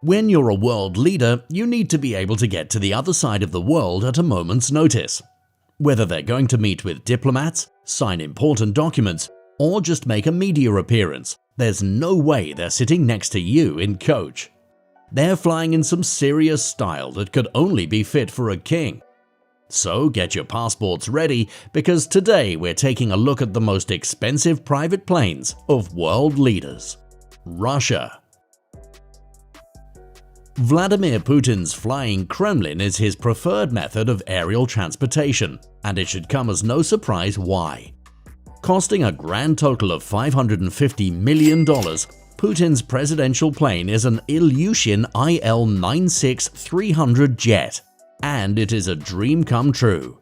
When you're a world leader, you need to be able to get to the other side of the world at a moment's notice. Whether they're going to meet with diplomats, sign important documents, or just make a media appearance, there's no way they're sitting next to you in coach. They're flying in some serious style that could only be fit for a king. So get your passports ready, because today we're taking a look at the most expensive private planes of world leaders. Russia. Vladimir Putin's flying Kremlin is his preferred method of aerial transportation, and it should come as no surprise why. Costing a grand total of $550 million, Putin's presidential plane is an Ilyushin IL-96-300 jet, and it is a dream come true.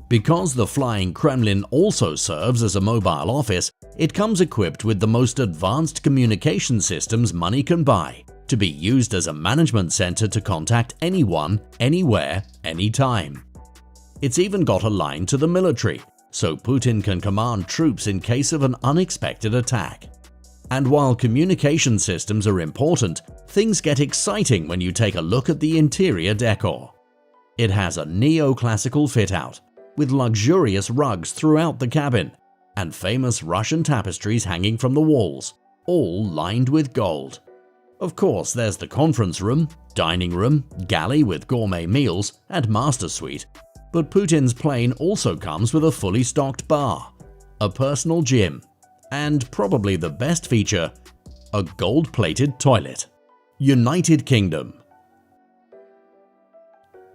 Because the flying Kremlin also serves as a mobile office, it comes equipped with the most advanced communication systems money can buy, to be used as a management center to contact anyone, anywhere, anytime. It's even got a line to the military, so Putin can command troops in case of an unexpected attack. And while communication systems are important, things get exciting when you take a look at the interior decor. It has a neoclassical fit-out, with luxurious rugs throughout the cabin, and famous Russian tapestries hanging from the walls, all lined with gold. Of course, there's the conference room, dining room, galley with gourmet meals, and master suite, but Putin's plane also comes with a fully stocked bar, a personal gym, and probably the best feature, a gold-plated toilet. United Kingdom.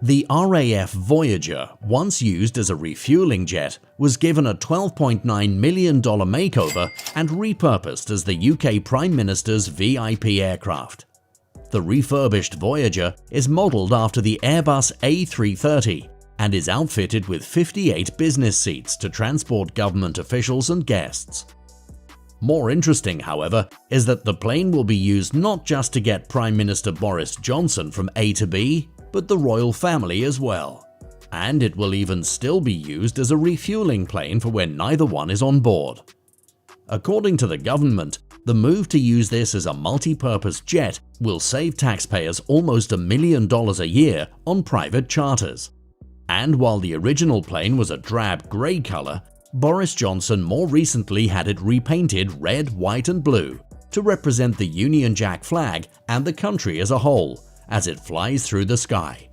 The RAF Voyager, once used as a refueling jet, was given a $12.9 million makeover and repurposed as the UK Prime Minister's VIP aircraft. The refurbished Voyager is modelled after the Airbus A330 and is outfitted with 58 business seats to transport government officials and guests. More interesting, however, is that the plane will be used not just to get Prime Minister Boris Johnson from A to B, but the royal family as well. And it will even still be used as a refueling plane for when neither one is on board. According to the government, the move to use this as a multi-purpose jet will save taxpayers almost $1 million a year on private charters. And while the original plane was a drab grey colour, Boris Johnson more recently had it repainted red, white and blue to represent the Union Jack flag and the country as a whole, as it flies through the sky.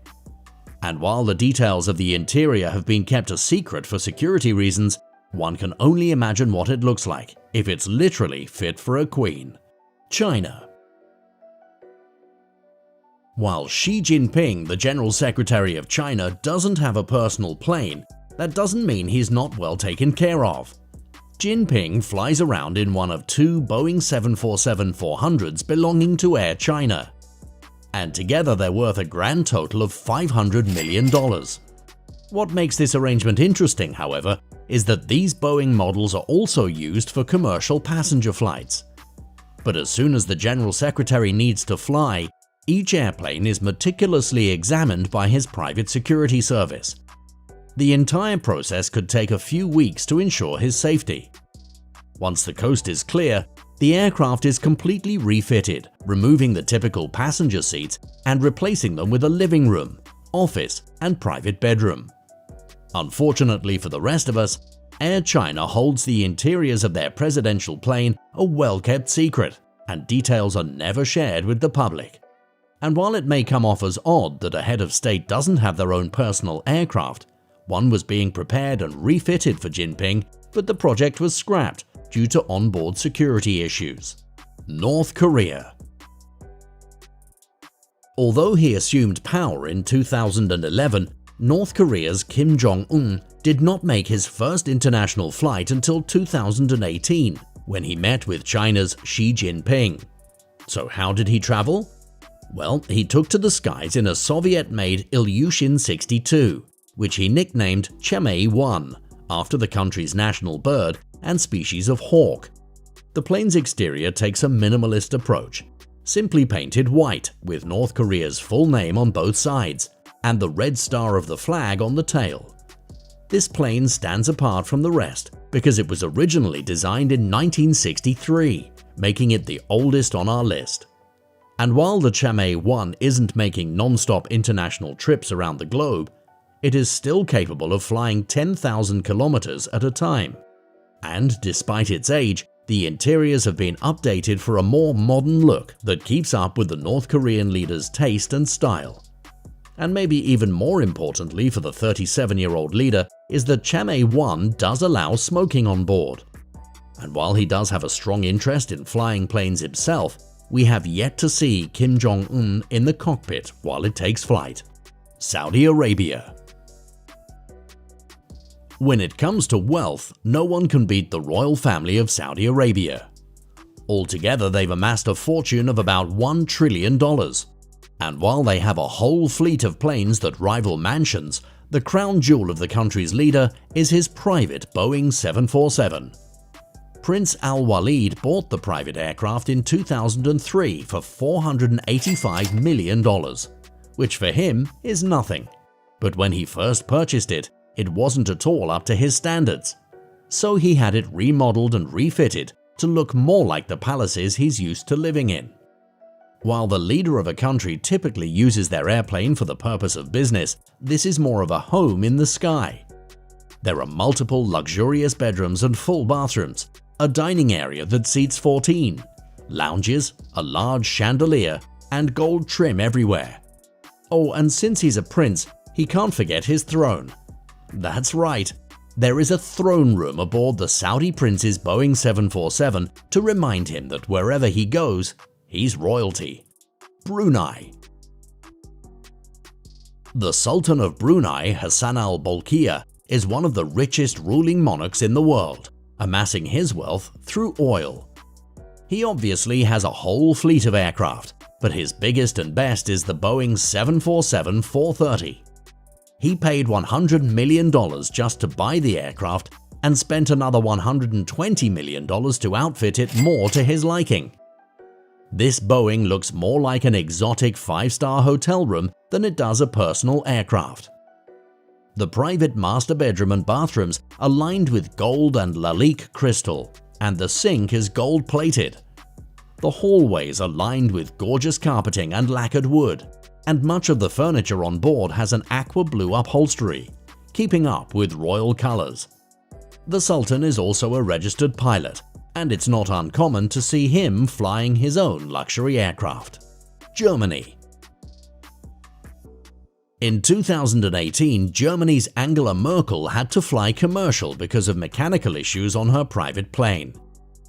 And while the details of the interior have been kept a secret for security reasons, one can only imagine what it looks like if it's literally fit for a queen. China. While Xi Jinping, the General Secretary of China, doesn't have a personal plane, that doesn't mean he's not well taken care of. Jinping flies around in one of two Boeing 747-400s belonging to Air China, and together they're worth a grand total of $500 million. What makes this arrangement interesting, however, is that these Boeing models are also used for commercial passenger flights. But as soon as the General Secretary needs to fly, each airplane is meticulously examined by his private security service. The entire process could take a few weeks to ensure his safety. Once the coast is clear, the aircraft is completely refitted, removing the typical passenger seats and replacing them with a living room, office, and private bedroom. Unfortunately for the rest of us, Air China holds the interiors of their presidential plane a well-kept secret, and details are never shared with the public. And while it may come off as odd that a head of state doesn't have their own personal aircraft, one was being prepared and refitted for Jinping, but the project was scrapped due to onboard security issues. North Korea. Although he assumed power in 2011, North Korea's Kim Jong-un did not make his first international flight until 2018, when he met with China's Xi Jinping. So how did he travel? Well, he took to the skies in a Soviet-made Ilyushin 62, which he nicknamed Chang'e-1, after the country's national bird and species of hawk. The plane's exterior takes a minimalist approach, simply painted white with North Korea's full name on both sides and the red star of the flag on the tail. This plane stands apart from the rest because it was originally designed in 1963, making it the oldest on our list. And while the Chang'e 1 isn't making non-stop international trips around the globe, it is still capable of flying 10,000 kilometers at a time. And despite its age, the interiors have been updated for a more modern look that keeps up with the North Korean leader's taste and style. And maybe even more importantly for the 37-year-old leader is that Chang'e 1 does allow smoking on board. And while he does have a strong interest in flying planes himself, we have yet to see Kim Jong-un in the cockpit while it takes flight. Saudi Arabia. When it comes to wealth, no one can beat the royal family of Saudi Arabia. Altogether, they've amassed a fortune of about $1 trillion. And while they have a whole fleet of planes that rival mansions, the crown jewel of the country's leader is his private Boeing 747. Prince Al Walid bought the private aircraft in 2003 for $485 million, which for him is nothing. But when he first purchased it, it wasn't at all up to his standards. So he had it remodeled and refitted to look more like the palaces he's used to living in. While the leader of a country typically uses their airplane for the purpose of business, this is more of a home in the sky. There are multiple luxurious bedrooms and full bathrooms, a dining area that seats 14, lounges, a large chandelier, and gold trim everywhere. Oh, and since he's a prince, he can't forget his throne. That's right, there is a throne room aboard the Saudi prince's Boeing 747 to remind him that wherever he goes, he's royalty. Brunei. The Sultan of Brunei, Hassan al-Bolkiah, is one of the richest ruling monarchs in the world, amassing his wealth through oil. He obviously has a whole fleet of aircraft, but his biggest and best is the Boeing 747-430. He paid $100 million just to buy the aircraft and spent another $120 million to outfit it more to his liking. This Boeing looks more like an exotic 5-star hotel room than it does a personal aircraft. The private master bedroom and bathrooms are lined with gold and Lalique crystal, and the sink is gold-plated. The hallways are lined with gorgeous carpeting and lacquered wood, and much of the furniture on board has an aqua blue upholstery, keeping up with royal colors. The Sultan is also a registered pilot, and it's not uncommon to see him flying his own luxury aircraft. Germany. In 2018, Germany's Angela Merkel had to fly commercial because of mechanical issues on her private plane.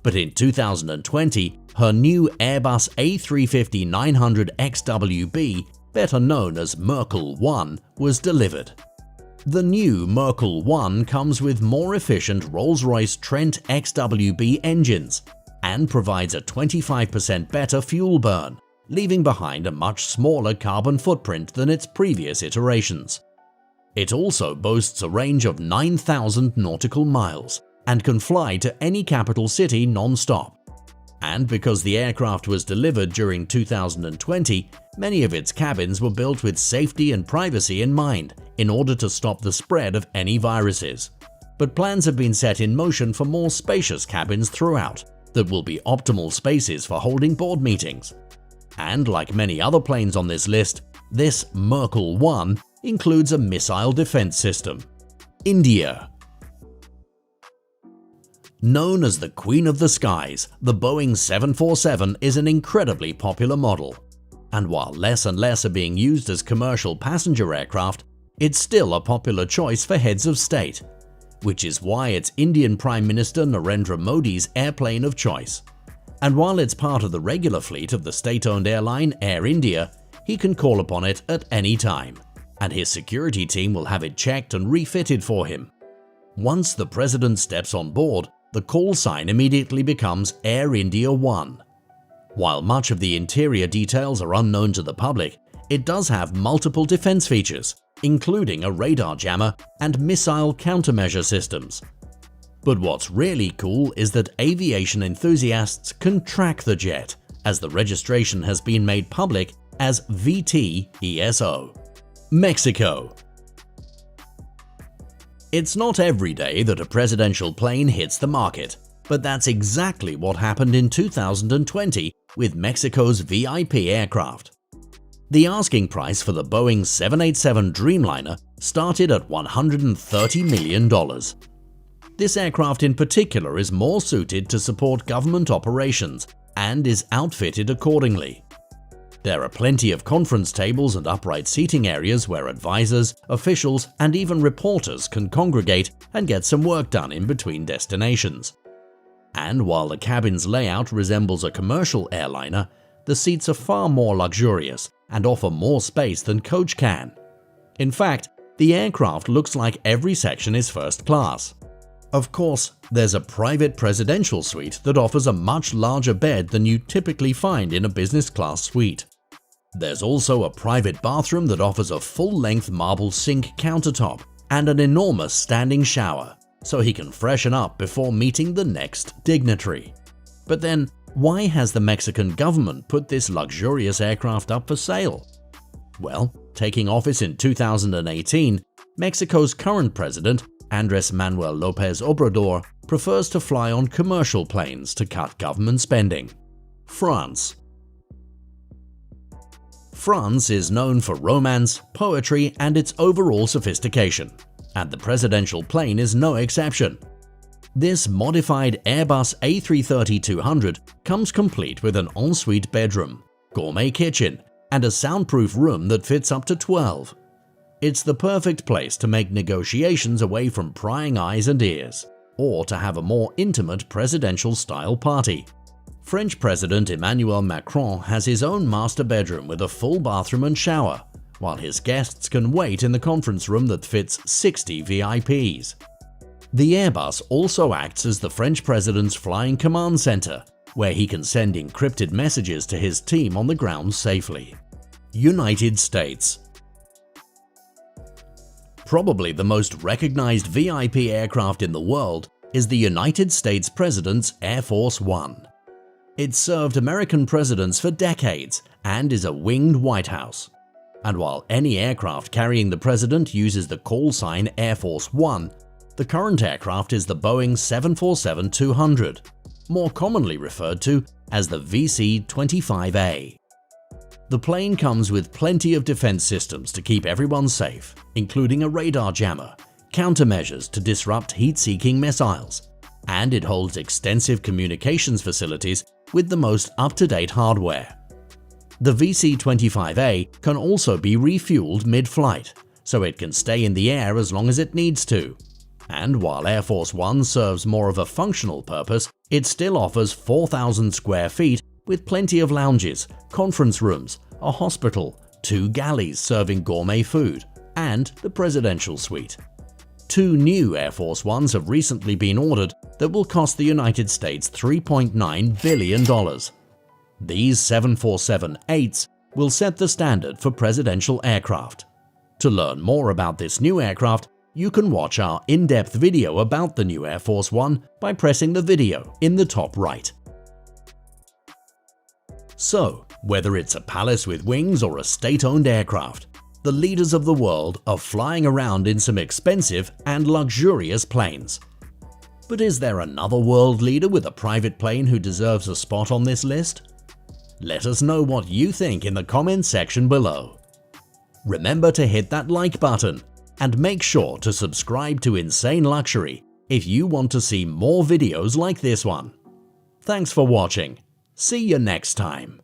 But in 2020, her new Airbus A350-900 XWB, better known as Merkel 1, was delivered. The new Merkel 1 comes with more efficient Rolls-Royce Trent XWB engines and provides a 25% better fuel burn, leaving behind a much smaller carbon footprint than its previous iterations. It also boasts a range of 9,000 nautical miles and can fly to any capital city non-stop. And because the aircraft was delivered during 2020, many of its cabins were built with safety and privacy in mind in order to stop the spread of any viruses. But plans have been set in motion for more spacious cabins throughout that will be optimal spaces for holding board meetings. And like many other planes on this list, this Merkel 1 includes a missile defense system. India. Known as the Queen of the Skies, the Boeing 747 is an incredibly popular model. And while less and less are being used as commercial passenger aircraft, it's still a popular choice for heads of state, which is why it's Indian Prime Minister Narendra Modi's airplane of choice. And while it's part of the regular fleet of the state-owned airline Air India, he can call upon it at any time, and his security team will have it checked and refitted for him. Once the president steps on board, the call sign immediately becomes Air India 1. While much of the interior details are unknown to the public, it does have multiple defense features, including a radar jammer and missile countermeasure systems. But what's really cool is that aviation enthusiasts can track the jet, as the registration has been made public as VT-ESO. Mexico. It's not every day that a presidential plane hits the market, But that's exactly what happened in 2020 with Mexico's VIP aircraft. The asking price for the Boeing 787 Dreamliner started at $130 million. This aircraft in particular is more suited to support government operations and is outfitted accordingly. There are plenty of conference tables and upright seating areas where advisors, officials, and even reporters can congregate and get some work done in between destinations. And while the cabin's layout resembles a commercial airliner, the seats are far more luxurious and offer more space than coach can. In fact, the aircraft looks like every section is first class. Of course, there's a private presidential suite that offers a much larger bed than you typically find in a business class suite. There's also a private bathroom that offers a full-length marble sink countertop and an enormous standing shower, so he can freshen up before meeting the next dignitary. But then, why has the Mexican government put this luxurious aircraft up for sale? Well, taking office in 2018, Mexico's current president, Andrés Manuel López Obrador, prefers to fly on commercial planes to cut government spending. France. France is known for romance, poetry, and its overall sophistication, and the presidential plane is no exception. This modified Airbus A330-200 comes complete with an ensuite bedroom, gourmet kitchen, and a soundproof room that fits up to 12. It's the perfect place to make negotiations away from prying eyes and ears, or to have a more intimate presidential-style party. French President Emmanuel Macron has his own master bedroom with a full bathroom and shower, while his guests can wait in the conference room that fits 60 VIPs. The Airbus also acts as the French president's flying command center, where he can send encrypted messages to his team on the ground safely. United States. Probably the most recognized VIP aircraft in the world is the United States President's Air Force One. It's served American presidents for decades and is a winged White House. And while any aircraft carrying the president uses the call sign Air Force One, the current aircraft is the Boeing 747-200, more commonly referred to as the VC-25A. The plane comes with plenty of defense systems to keep everyone safe, including a radar jammer, countermeasures to disrupt heat-seeking missiles, and it holds extensive communications facilities with the most up-to-date hardware. The VC-25A can also be refueled mid-flight, so it can stay in the air as long as it needs to. And while Air Force One serves more of a functional purpose, it still offers 4,000 square feet with plenty of lounges, conference rooms, a hospital, 2 galleys serving gourmet food, and the presidential suite. 2 new Air Force Ones have recently been ordered that will cost the United States $3.9 billion. These 747-8s will set the standard for presidential aircraft. To learn more about this new aircraft, you can watch our in-depth video about the new Air Force One by pressing the video in the top right. So, whether it's a palace with wings or a state-owned aircraft, the leaders of the world are flying around in some expensive and luxurious planes. But is there another world leader with a private plane who deserves a spot on this list? Let us know what you think in the comments section below. Remember to hit that like button and make sure to subscribe to Insane Luxury if you want to see more videos like this one. Thanks for watching. See you next time.